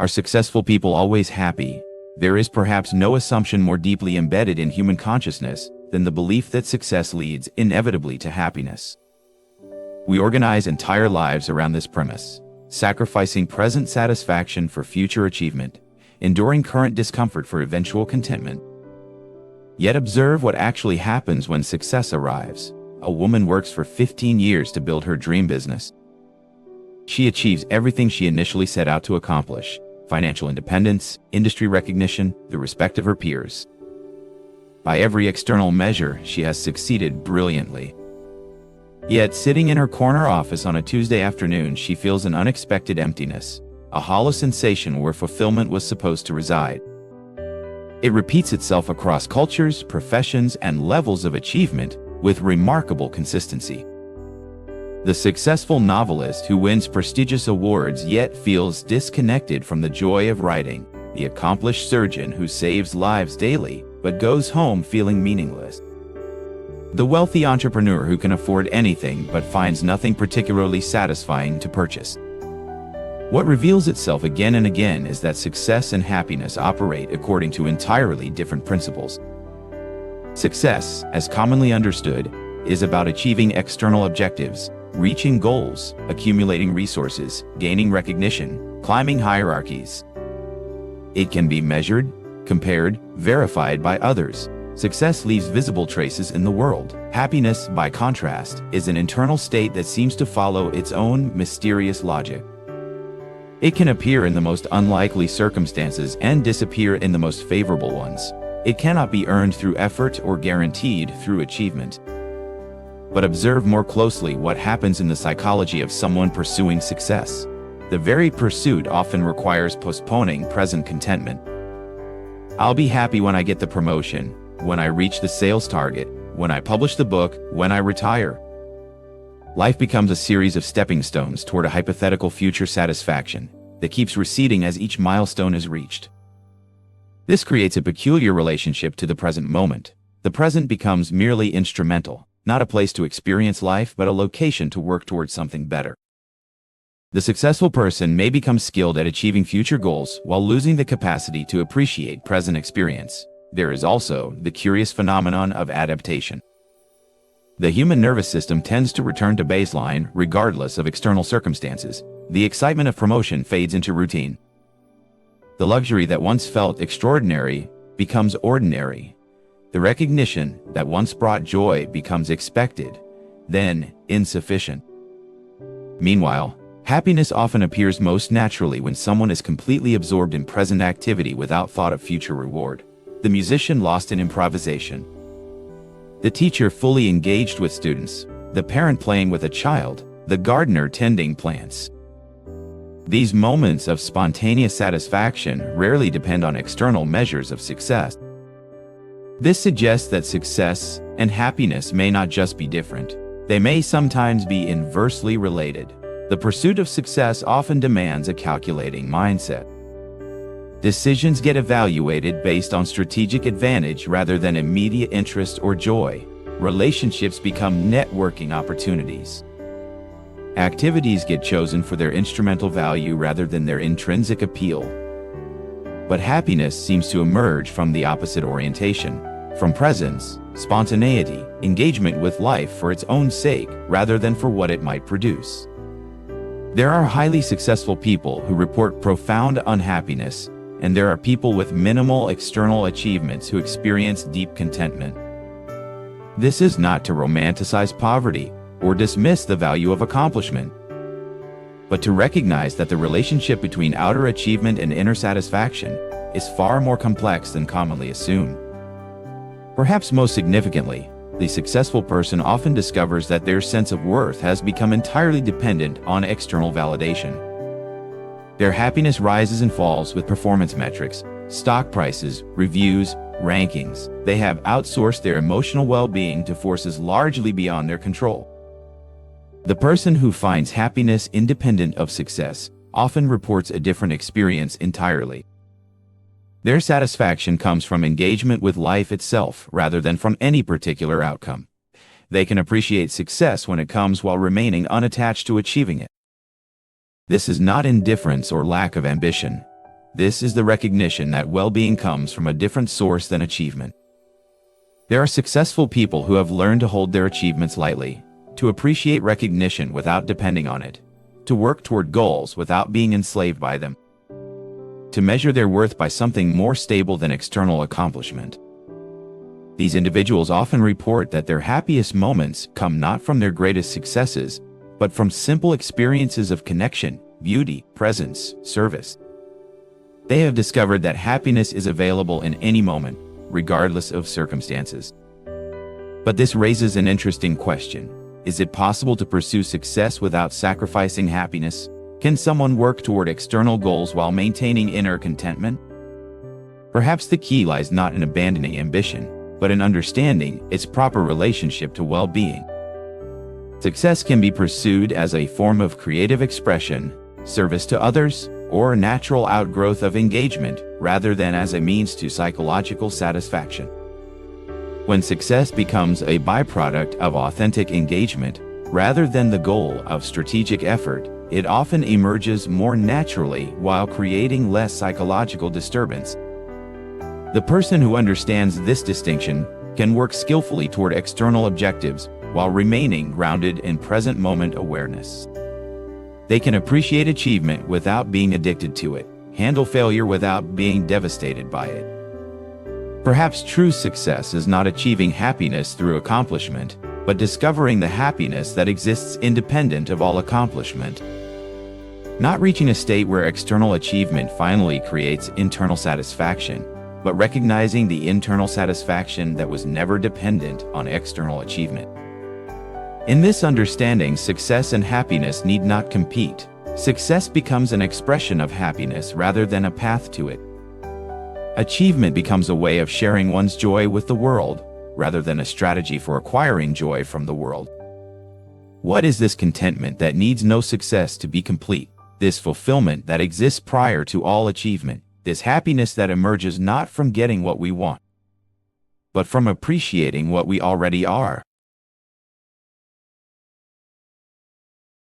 Are successful people always happy? There is perhaps no assumption more deeply embedded in human consciousness than the belief that success leads inevitably to happiness. We organize entire lives around this premise, sacrificing present satisfaction for future achievement, enduring current discomfort for eventual contentment. Yet observe what actually happens when success arrives. A woman works for 15 years to build her dream business. She achieves everything she initially set out to accomplish: financial independence, industry recognition, the respect of her peers. By every external measure, she has succeeded brilliantly. Yet, sitting in her corner office on a Tuesday afternoon, she feels an unexpected emptiness, a hollow sensation where fulfillment was supposed to reside. It repeats itself across cultures, professions, and levels of achievement with remarkable consistency. The successful novelist who wins prestigious awards yet feels disconnected from the joy of writing, the accomplished surgeon who saves lives daily but goes home feeling meaningless, the wealthy entrepreneur who can afford anything but finds nothing particularly satisfying to purchase. What reveals itself again and again is that success and happiness operate according to entirely different principles. Success, as commonly understood, is about achieving external objectives, reaching goals, accumulating resources, gaining recognition, climbing hierarchies. It can be measured, compared, verified by others. Success leaves visible traces in the world. Happiness, by contrast, is an internal state that seems to follow its own mysterious logic. It can appear in the most unlikely circumstances and disappear in the most favorable ones. It cannot be earned through effort or guaranteed through achievement. But observe more closely what happens in the psychology of someone pursuing success. The very pursuit often requires postponing present contentment. I'll be happy when I get the promotion, when I reach the sales target, when I publish the book, when I retire. Life becomes a series of stepping stones toward a hypothetical future satisfaction that keeps receding as each milestone is reached. This creates a peculiar relationship to the present moment. The present becomes merely instrumental, not a place to experience life, but a location to work towards something better. The successful person may become skilled at achieving future goals while losing the capacity to appreciate present experience. There is also the curious phenomenon of adaptation. The human nervous system tends to return to baseline regardless of external circumstances. The excitement of promotion fades into routine. The luxury that once felt extraordinary becomes ordinary. The recognition that once brought joy becomes expected, then insufficient. Meanwhile, happiness often appears most naturally when someone is completely absorbed in present activity without thought of future reward. The musician lost in improvisation, the teacher fully engaged with students, the parent playing with a child, the gardener tending plants. These moments of spontaneous satisfaction rarely depend on external measures of success. This suggests that success and happiness may not just be different. They may sometimes be inversely related. The pursuit of success often demands a calculating mindset. Decisions get evaluated based on strategic advantage rather than immediate interest or joy. Relationships become networking opportunities. Activities get chosen for their instrumental value rather than their intrinsic appeal. But happiness seems to emerge from the opposite orientation, from presence, spontaneity, engagement with life for its own sake rather than for what it might produce. There are highly successful people who report profound unhappiness, and there are people with minimal external achievements who experience deep contentment. This is not to romanticize poverty or dismiss the value of accomplishment, but to recognize that the relationship between outer achievement and inner satisfaction is far more complex than commonly assumed. Perhaps most significantly, the successful person often discovers that their sense of worth has become entirely dependent on external validation. Their happiness rises and falls with performance metrics, stock prices, reviews, rankings. They have outsourced their emotional well-being to forces largely beyond their control. The person who finds happiness independent of success often reports a different experience entirely. Their satisfaction comes from engagement with life itself rather than from any particular outcome. They can appreciate success when it comes while remaining unattached to achieving it. This is not indifference or lack of ambition. This is the recognition that well-being comes from a different source than achievement. There are successful people who have learned to hold their achievements lightly, to appreciate recognition without depending on it, to work toward goals without being enslaved by them, to measure their worth by something more stable than external accomplishment. These individuals often report that their happiest moments come not from their greatest successes, but from simple experiences of connection, beauty, presence, service. They have discovered that happiness is available in any moment, regardless of circumstances. But this raises an interesting question. Is it possible to pursue success without sacrificing happiness? Can someone work toward external goals while maintaining inner contentment? Perhaps the key lies not in abandoning ambition, but in understanding its proper relationship to well-being. Success can be pursued as a form of creative expression, service to others, or a natural outgrowth of engagement, rather than as a means to psychological satisfaction. When success becomes a byproduct of authentic engagement, rather than the goal of strategic effort, it often emerges more naturally while creating less psychological disturbance. The person who understands this distinction can work skillfully toward external objectives while remaining grounded in present moment awareness. They can appreciate achievement without being addicted to it, handle failure without being devastated by it. Perhaps true success is not achieving happiness through accomplishment, but discovering the happiness that exists independent of all accomplishment. Not reaching a state where external achievement finally creates internal satisfaction, but recognizing the internal satisfaction that was never dependent on external achievement. In this understanding, success and happiness need not compete. Success becomes an expression of happiness rather than a path to it. Achievement becomes a way of sharing one's joy with the world, rather than a strategy for acquiring joy from the world. What is this contentment that needs no success to be complete? This fulfillment that exists prior to all achievement, this happiness that emerges not from getting what we want, but from appreciating what we already are.